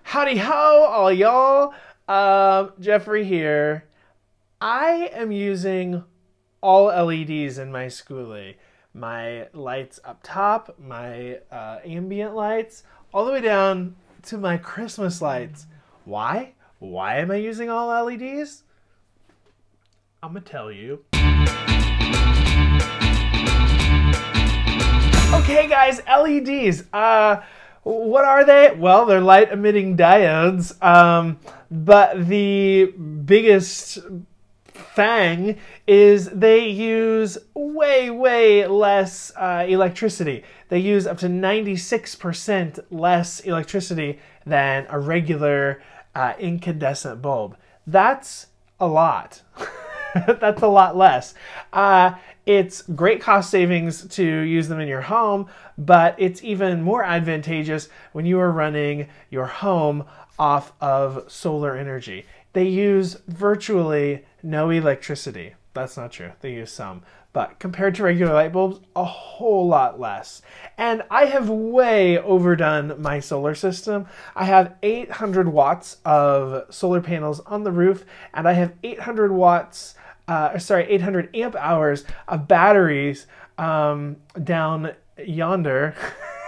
Howdy ho, all y'all. Jeffrey here. I am using all LEDs in my Skoolie. My lights up top, my ambient lights, all the way down to my Christmas lights. Why? Why am I using all LEDs? I'm gonna tell you. Okay guys, LEDs. What are they? Well, they're light emitting diodes, but the biggest thing is they use way less electricity. They use up to 96% less electricity than a regular incandescent bulb. That's a lot. That's a lot less. It's great cost savings to use them in your home, but it's even more advantageous when you are running your home off of solar energy. They use virtually no electricity. That's not true. They use some. But compared to regular light bulbs, a whole lot less. And I have way overdone my solar system. I have 800 watts of solar panels on the roof, and I have 800 amp hours of batteries down yonder.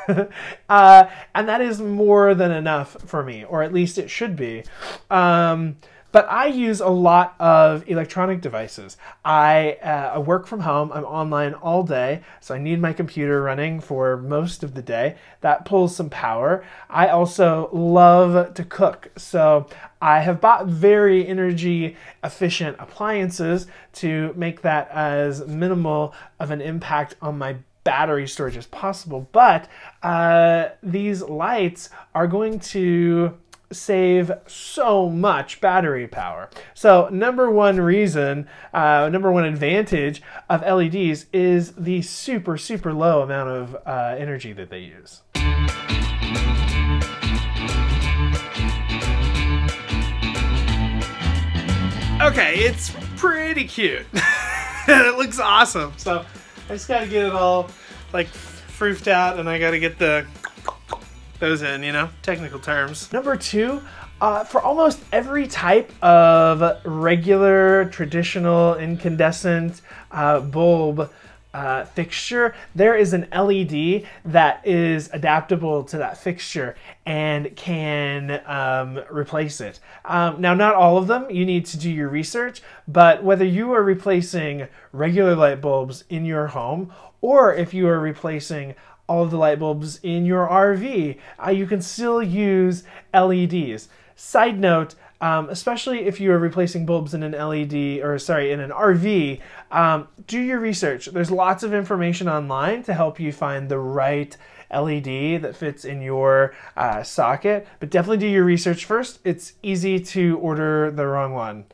And that is more than enough for me, or at least it should be. But I use a lot of electronic devices. I work from home. I'm online all day, so I need my computer running for most of the day. That pulls some power. I also love to cook, so I have bought very energy efficient appliances to make that as minimal of an impact on my battery storage as possible. But these lights are going to save so much battery power. So number one advantage of LEDs is the super low amount of energy that they use. Okay, it's pretty cute. It looks awesome. So I just gotta get it all like froofed out, and I gotta get those in, you know, technical terms. Number two, for almost every type of regular, traditional, incandescent bulb fixture, there is an LED that is adaptable to that fixture and can replace it. Now, not all of them, you need to do your research, but whether you are replacing regular light bulbs in your home, or if you are replacing all of the light bulbs in your RV, you can still use LEDs. Side note, especially if you are replacing bulbs in an in an RV, do your research. There's lots of information online to help you find the right LED that fits in your socket, but definitely do your research first. It's easy to order the wrong one.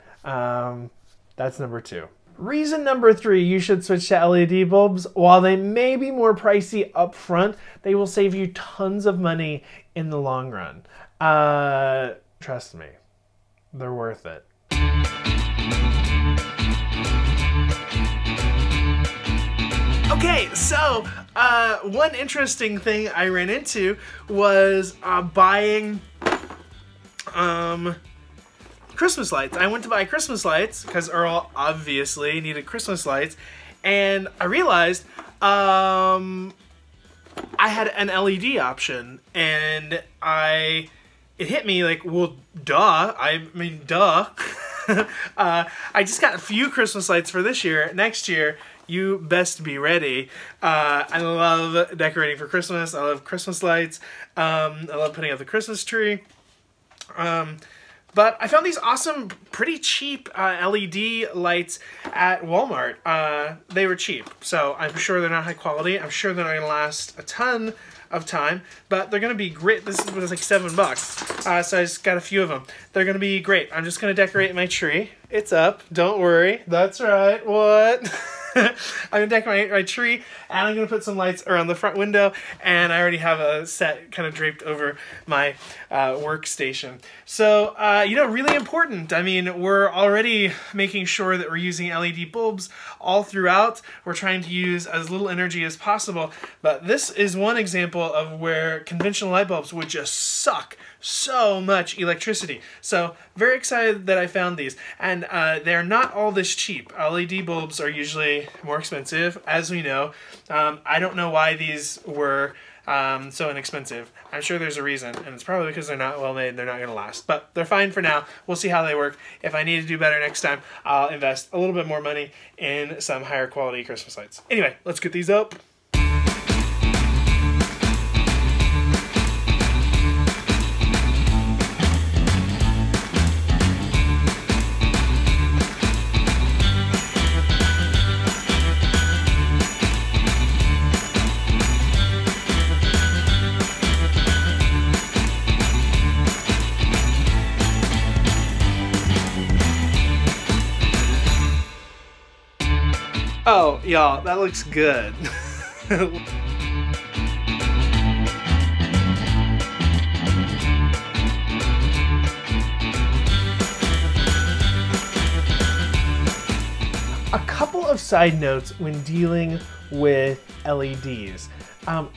That's number two. Reason number three you should switch to LED bulbs: while they may be more pricey up front, they will save you tons of money in the long run. Trust me, they're worth it. Okay, so one interesting thing I ran into was buying Christmas lights. I went to buy Christmas lights because Earl obviously needed Christmas lights, and I realized I had an LED option, and it hit me like, well, duh. I mean, duh. I just got a few Christmas lights for this year. Next year, you best be ready. I love decorating for Christmas. I love Christmas lights. I love putting up the Christmas tree. But I found these awesome, pretty cheap LED lights at Walmart. They were cheap, so I'm sure they're not high quality. I'm sure they're not going to last a ton of time, but they're going to be great. This was like $7, so I just got a few of them. They're going to be great. I'm just going to decorate my tree. It's up. Don't worry. That's right. What? I'm gonna deck my tree, and I'm gonna put some lights around the front window, and I already have a set kind of draped over my workstation. So, you know, really important. I mean, we're already making sure that we're using LED bulbs all throughout. We're trying to use as little energy as possible, but this is one example of where conventional light bulbs would just suck so much electricity. So very excited that I found these, and they're not all this cheap. LED bulbs are usually more expensive, as we know. I don't know why these were so inexpensive. I'm sure there's a reason, and it's probably because they're not well made and they're not going to last. But they're fine for now. We'll see how they work. If I need to do better next time, I'll invest a little bit more money in some higher quality Christmas lights. Anyway, let's get these up. Oh, y'all, that looks good. A couple of side notes when dealing with LEDs.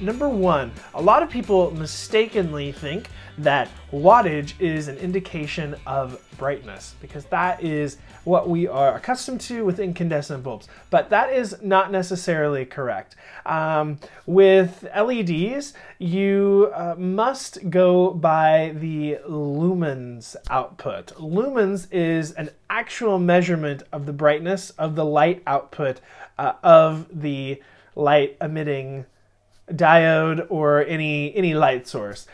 Number one, a lot of people mistakenly think that wattage is an indication of brightness, because that is what we are accustomed to with incandescent bulbs, but that is not necessarily correct. With LEDs, you must go by the lumens output. Lumens is an actual measurement of the brightness of the light output of the light emitting diode or any light source.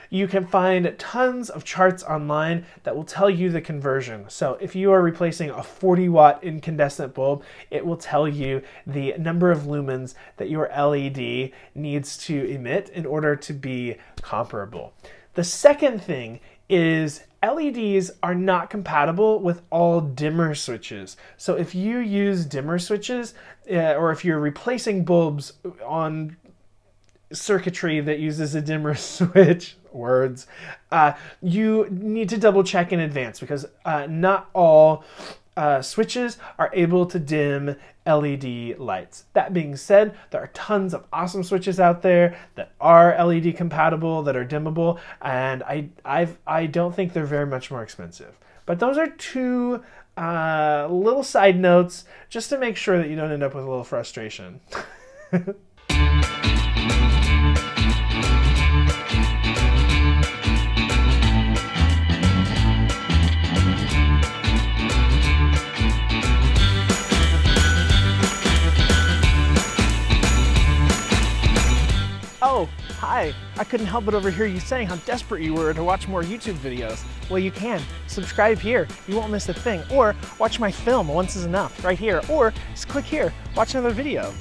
You can find tons of charts online that will tell you the conversion. So if you are replacing a 40-watt incandescent bulb, it will tell you the number of lumens that your LED needs to emit in order to be comparable. The second thing is LEDs are not compatible with all dimmer switches. So if you use dimmer switches, or if you're replacing bulbs on circuitry that uses a dimmer switch, you need to double check in advance, because not all switches are able to dim LED lights. That being said, there are tons of awesome switches out there that are LED compatible, that are dimmable, and I don't think they're very much more expensive. But those are two little side notes just to make sure that you don't end up with a little frustration. Oh, hi. I couldn't help but overhear you saying how desperate you were to watch more YouTube videos. Well, you can. Subscribe here. You won't miss a thing. Or watch my film, Once Is Enough, right here. Or just click here. Watch another video.